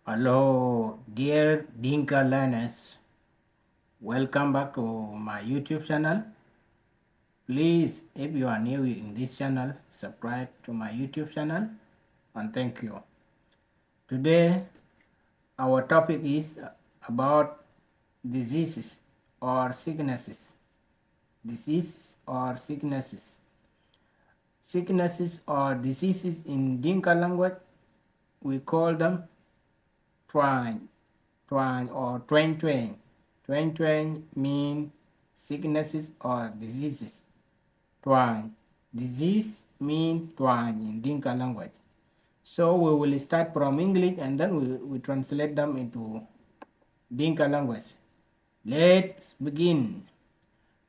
Hello, dear Dinka learners. Welcome back to my YouTube channel. Please, if you are new in this channel, subscribe to my YouTube channel and thank you. Today, our topic is about diseases or sicknesses. Diseases or sicknesses. Sicknesses or diseases in Dinka language, we call them tuany, tuany or twang twang. Twang twang mean sicknesses or diseases. Tuany, disease mean tuany in Dinka language. So we will start from English and then we translate them into Dinka language. Let's begin.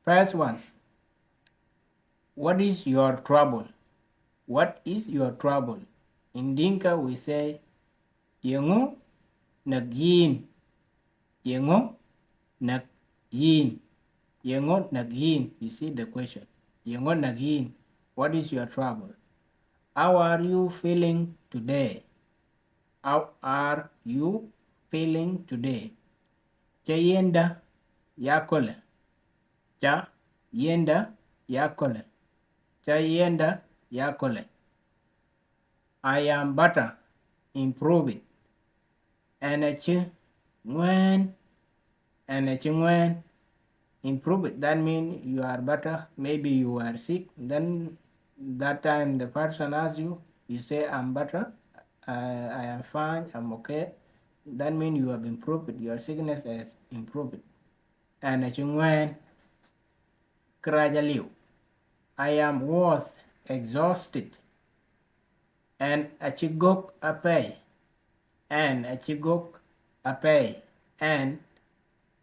First one, what is your trouble? What is your trouble? In Dinka we say, Yengo nagin. Yengo nagin. Yengo nagin. You see the question. Yengo nagin. What is your trouble? How are you feeling today? How are you feeling today? Cha yenda yakole. Cha yenda yakole. Cha yenda yakole. I am better. Improve it. Anachi ngwen. Anachi ngwen. Improve it. That means you are better. Maybe you are sick. Then that time the person asks you, you say I'm better. I am fine. I'm okay. That means you have improved. Your sickness has improved. And when krajaliu, I am was exhausted. And achigok apay. And achigok apay. And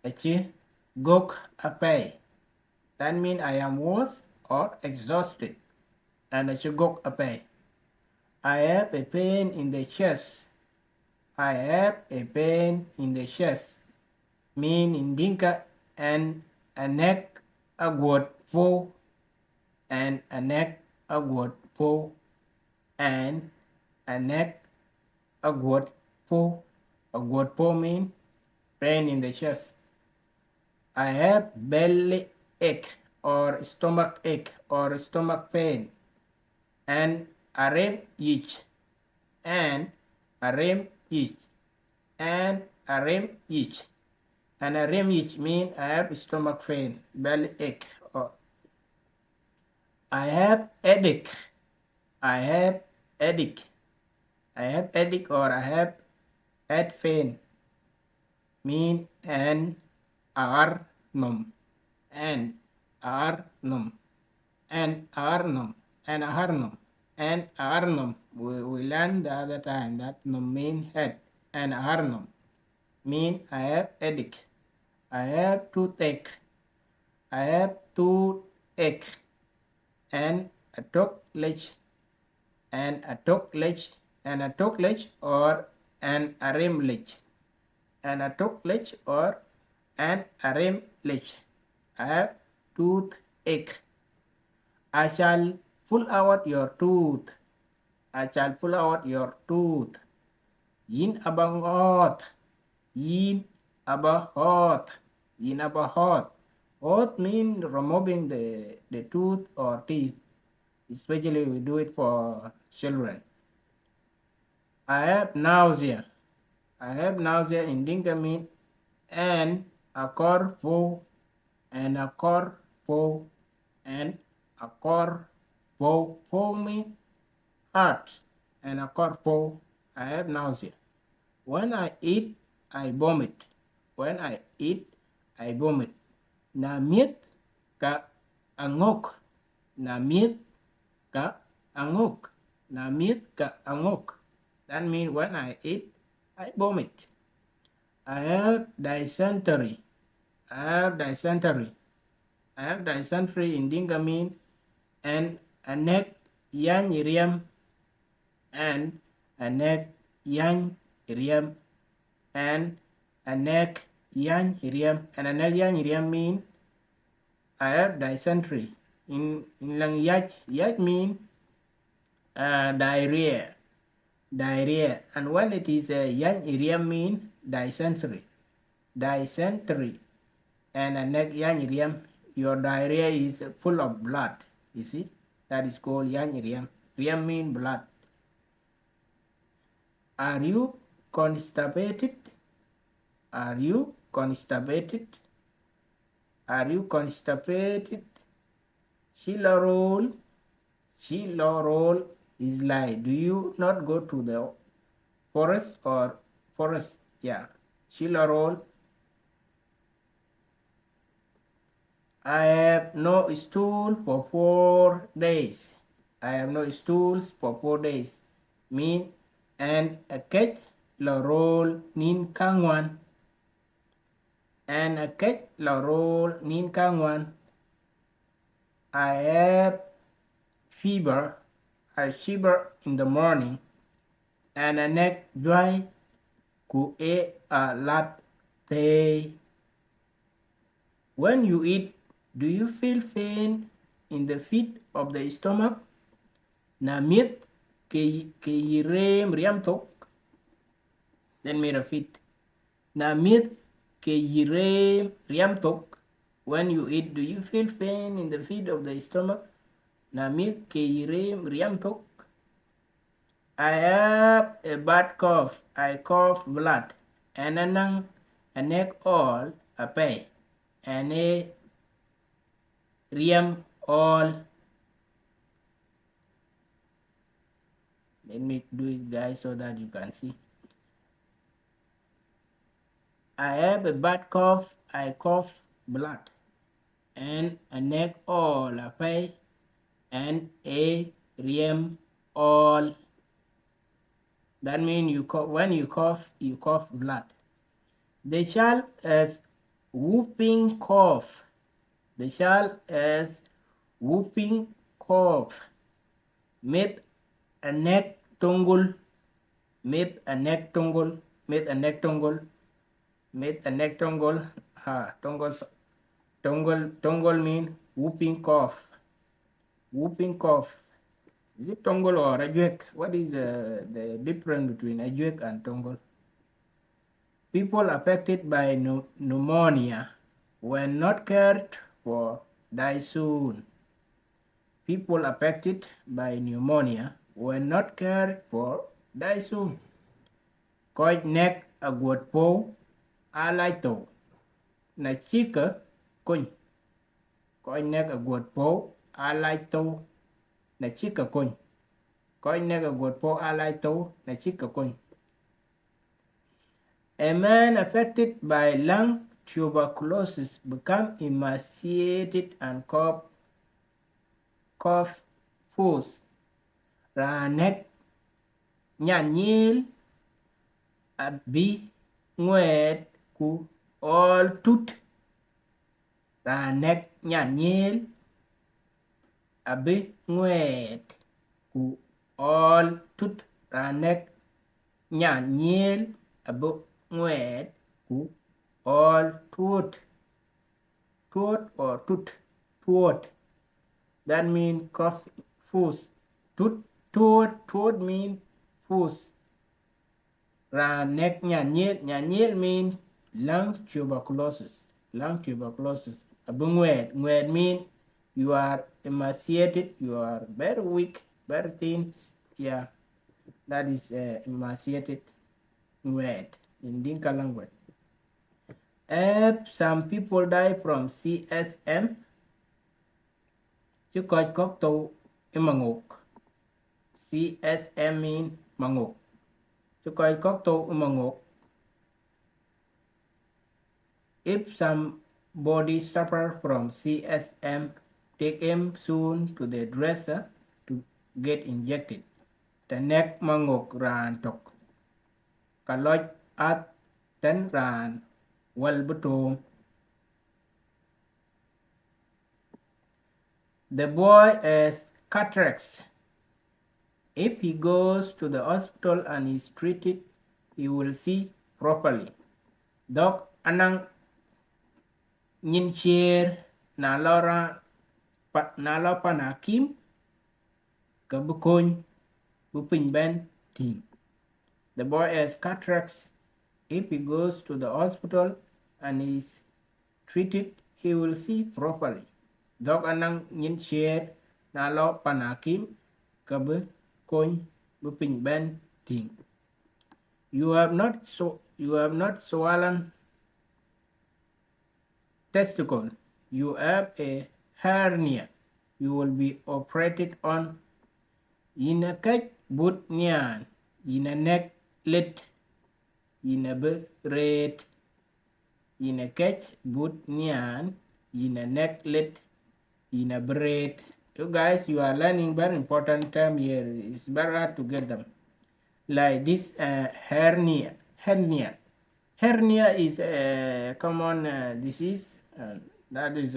achigok apay. That means I am was or exhausted. And achigok apay. I have a pain in the chest. I have a pain in the chest. Mean in Dinka and a neck a word for and a neck a word for and a neck a word for mean pain in the chest. I have belly ache or stomach ache or stomach pain and a rem itch and a rem itch and a rem itch. And a rem itch mean I have stomach pain, belly ache. Or I have headache. I have headache. I have headache or I have head pain. Mean and arnum and arnum and arnum and arnum and arnum. We learned the other time that num mean head and arnum mean I have headache. I have toothache. I have toothache and a talk ledge and a talk ledge and a talk ledge or an arim ledge and a talk ledge or an arim ledge. I have toothache. I shall pull out your tooth. I shall pull out your tooth. Yin abangot. Yin abahot. Yin abahot. Oath means removing the tooth or teeth. Especially we do it for children. I have nausea. I have nausea in Dinka mean and a core fo and a core fo and a core fo mean heart and a core fo. I have nausea. When I eat, I vomit. When I eat, I vomit. Na miet ka angok. Na miet ka angok. Na miet ka angok. That means when I eat, I vomit. I have dysentery. I have dysentery. I have dysentery in Dinka mean and a neck yan iriam and a neck yan iriam and a neck yan iriam and a neck yan iriam mean I have dysentery. In lang yach mean diarrhea. diarrhea. And when it is a yang iriam mean dysentery. Dysentery. And a neck yang iriam, your diarrhea is full of blood. You see? That is called yang iriam. Riam mean blood. Are you constipated? Are you constipated? Are you constipated? Chilorol. Chilorol is like, do you not go to the forest or forest? Yeah. Chilorol. I have no stool for 4 days. I have no stools for 4 days. Mean and a catch la roll nin kangwan. And a catch la roll nin kangwan. I have fever. I shiver in the morning. And a neck dry ku e a lot they. When you eat, do you feel pain in the pit of the stomach? Na miet ke yirem riam tok. Then me repeat. Na miet ke yirem riam tok. When you eat, do you feel pain in the pit of the stomach? Na miet ke yirem riam tok. I have a bad cough. I cough blood. And anang a neck all a pay. And a riam all. Let me do it, guys, so that you can see. I have a bad cough. I cough blood. And a neck all a pay. And a riam all. That means you cough, when you cough blood. The child has whooping cough. The child has whooping cough. Made a neck tungle. Made a neck tungle. Made a neck tungle. Made a neck tungle. Ha, tungle. Tungle mean whooping cough. Whooping cough. Is it tungle or ajuek? What is the difference between ajuek and tungle? People affected by pneumonia were not cared for die soon. People affected by pneumonia were not cared for die soon. Koi neck a good po a laito. Na chika kun. Koi neck a good po a laito. Na chika kun. Koi neck a good po a laito. Na chika kun. A man affected by lung tuberculosis became emaciated and cough force. Ranek nyanyil abi ngwet ku all tut. Ranek nyanyil abi ngwet ku all tut. Ranek nyanyil abi ngwet ku all tut. Tut or tut. Tut. That means cough force. Tut mean force. Ranek nyanyil mean lung tuberculosis. Lung tuberculosis. Abungwed. Ngwed mean you are emaciated, you are very weak, very thin. Yeah, that is emaciated. Ngwed in Dinka language. Some people die from CSM. Chứ coi có tù imangok. CSM mean mangok. Chứ coi có tù imangok. If somebody suffer from CSM, take him soon to the dresser to get injected. The neck mangok ran tok. Kaloj at then ran well betom. The boy has cataracts. If he goes to the hospital and is treated, he will see properly. Dok anang nyin cher na lora na lopa na kim ka bukony bupin ben team. The boy has cataracts. If he goes to the hospital and is treated, he will see properly. Dog anang nyin share na lo panakim kabe coin buping ben ting. You have not swollen testicle. You have a hernia. You will be operated on. Ina kaj but nyan. Ina neck lit. Ina be red. Ina kaj but nyan. Ina neck lit. Ina bread. You guys, you are learning very important term here. It's very hard to get them. Like this hernia. Hernia is a common disease. That is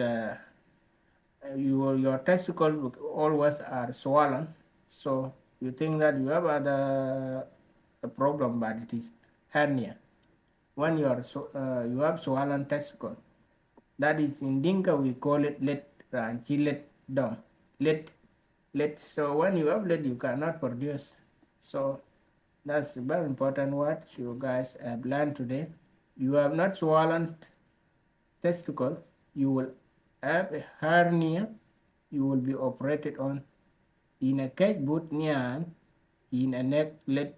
your testicle always are swollen. So you think that you have other problem, but it is hernia. When you have swollen testicle, that is in Dinka we call it let ranchi let down let. So when you have let, you cannot produce. So that's a very important word you guys have learned today. You have not swollen testicle, you will have a hernia, you will be operated on. In a cage boot nyan, in a neck let,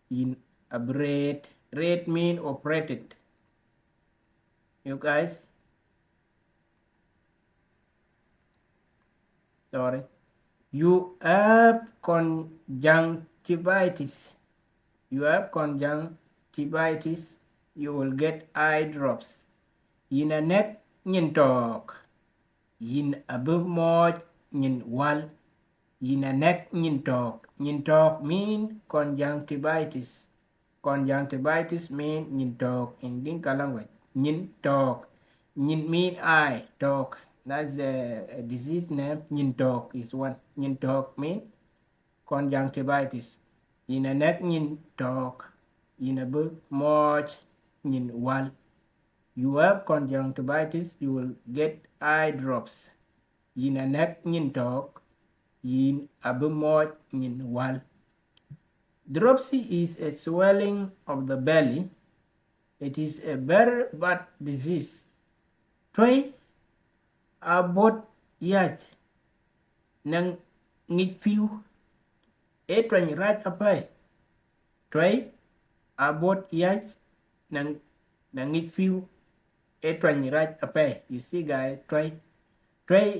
in a braid. Red mean operated. You guys, sorry. You have conjunctivitis. You have conjunctivitis, you will get eye drops. In a neck, nyin talk. In a bumot, nyin wal. In a neck, nyin talk. Nyin talk mean conjunctivitis. Conjunctivitis mean nyin talk in Dinka language. Nyin talk. Nyin mean eye talk. That's a disease name. Nyin talk is one. Nyin talk mean conjunctivitis. In a neck, nyin talk. In a book, much nyin wal. You have conjunctivitis, you will get eye drops. In a neck, nyin talk. In a book, much nyin wal. Dropsy is a swelling of the belly. It is a very bad disease. Try about yach nang ngit few. E twany rach apai. Try about yach nang ngit few. E twany rach apai. You see guys, try.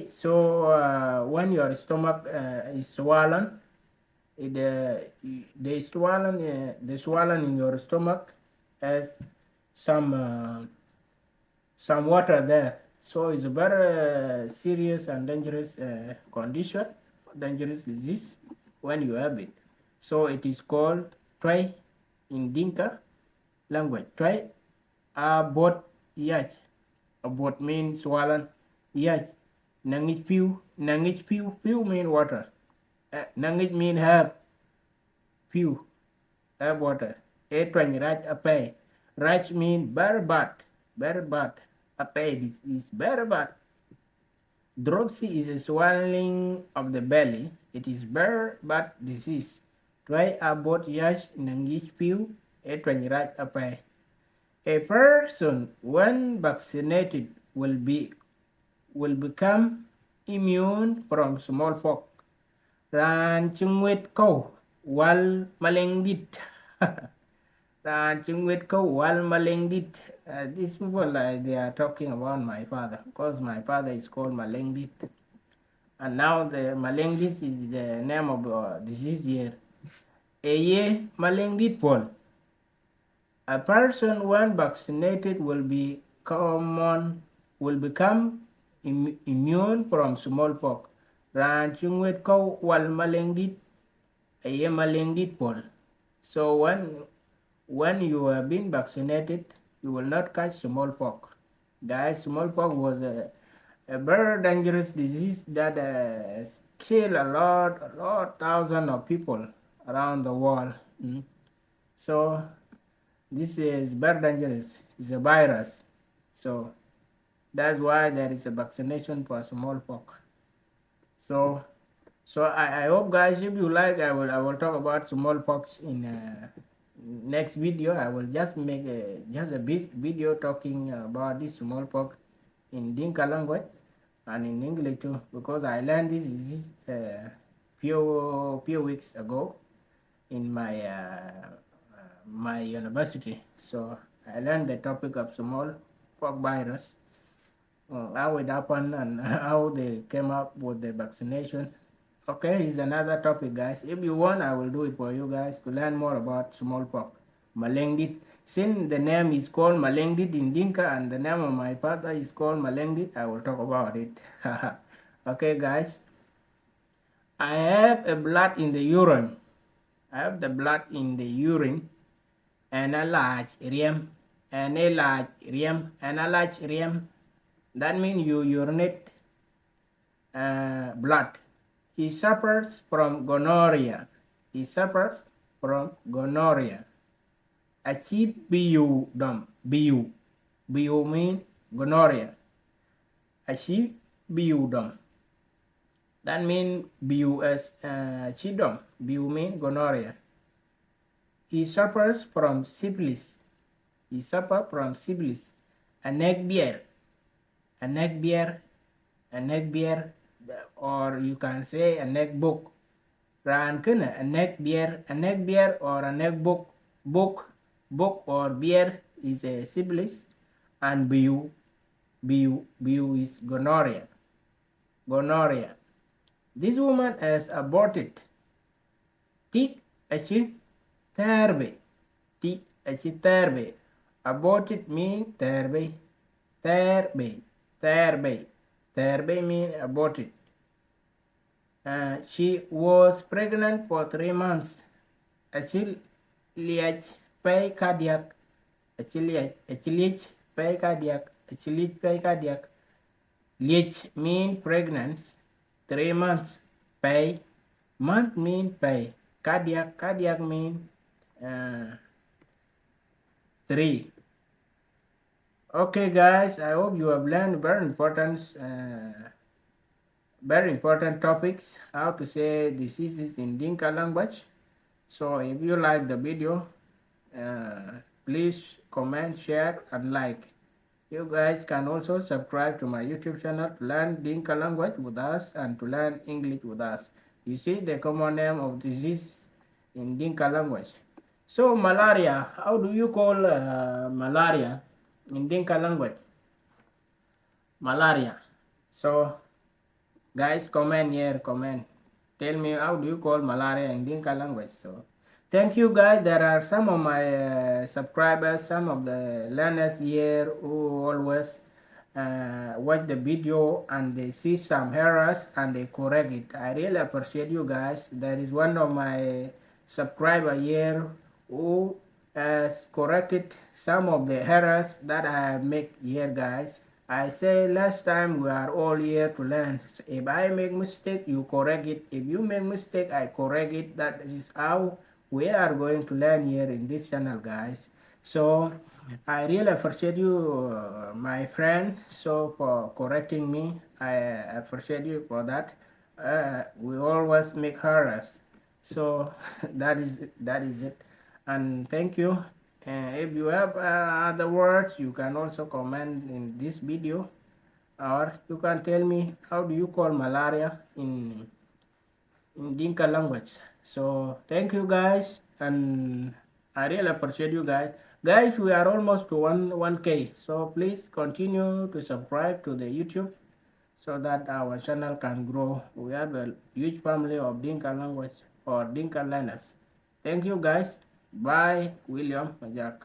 So when your stomach is swollen, the swollen in your stomach has some water there. So it's a very serious and dangerous condition, dangerous disease when you have it. So it is called try in Dinka language. Try abot yach. Abot means swollen. Yach. Nangich pew. Pew mean water. Nangich mean have. Pew. Have water. E twany rach ape. Rach mean very bad. Very bad. Ape is very bad. Dropsy is a swelling of the belly. It is very bad disease. Try about yash nangich pew. E twany rach ape. A person when vaccinated will become immune from smallpox. Ran chungwit ko wal malengdit. Ran chungwit ko wal malengdit. These people they are talking about my father because my father is called malengdit. And now the malengdit is the name of disease here. Eye malengdit Paul. A person when vaccinated will become immune from smallpox. Ran chungwet ko wal malengdit aye malengdit Paul. So when you have been vaccinated, you will not catch smallpox. Guys, smallpox was a very dangerous disease that killed a lot, thousands of people around the world. So this is very dangerous. It's a virus. So that's why there is a vaccination for smallpox. So I hope guys, if you like, I will talk about smallpox in next video I will just make just a big video talking about this smallpox in Dinka language and in English too, because I learned this few weeks ago in my university. So I learned the topic of smallpox virus, how it happened and how they came up with the vaccination. Okay, it's another topic, guys. If you want, I will do it for you guys to learn more about smallpox. Malengdit. Since the name is called Malengdit in Dinka and the name of my father is called Malengdit, I will talk about it. Okay, guys. I have a blood in the urine. I have the blood in the urine and a large rem and a large rem and a large rem. That means you urinate blood. He suffers from gonorrhea. He suffers from gonorrhea. Achi biu dom biu. Biu mean gonorrhea. Achi biu dom. That means biu as chidom. Biu mean gonorrhea. He suffers from syphilis. He suffers from syphilis. A neck beer. A neck beer. A neck beer. Or you can say a neck book. Ran kana a neck beer or a neck book or beer is a syphilis, and bu is gonorrhea. This woman has aborted. Tik achi terbe. Tik achi terbe. Aborted mean terbe. Terbe mean aborted. She was pregnant for 3 months. Achi liach pay cardiac. Achi liach pay cardiac. Achi liach pay cardiac. Liach mean pregnant. 3 months. Pay. Month mean pay. Cardiac mean 3. Okay, guys, I hope you have learned very important topics, how to say diseases in Dinka language. So if you like the video, please comment, share and like. You guys can also subscribe to my YouTube channel to learn Dinka language with us and to learn English with us. You see the common name of disease in Dinka language. So malaria, how do you call malaria in Dinka language? Malaria. So guys, comment here, comment. Tell me how do you call malaria in Dinka language. So thank you guys. There are some of my subscribers, some of the learners here who always watch the video and they see some errors and they correct it. I really appreciate you guys. There is one of my subscriber here who has corrected some of the errors that I make here, guys. I say last time we are all here to learn. So if I make mistake, you correct it. If you make mistake, I correct it. That is how we are going to learn here in this channel, guys. So I really appreciate you, my friend, so for correcting me. I appreciate you for that. We always make errors, so that is it. And thank you. If you have other words, you can also comment in this video, or you can tell me how do you call malaria in Dinka language. So thank you guys, and I really appreciate you guys. Guys, we are almost to 1K, so please continue to subscribe to the YouTube so that our channel can grow. We have a huge family of Dinka language or Dinka learners. Thank you guys. Bye, William Majak.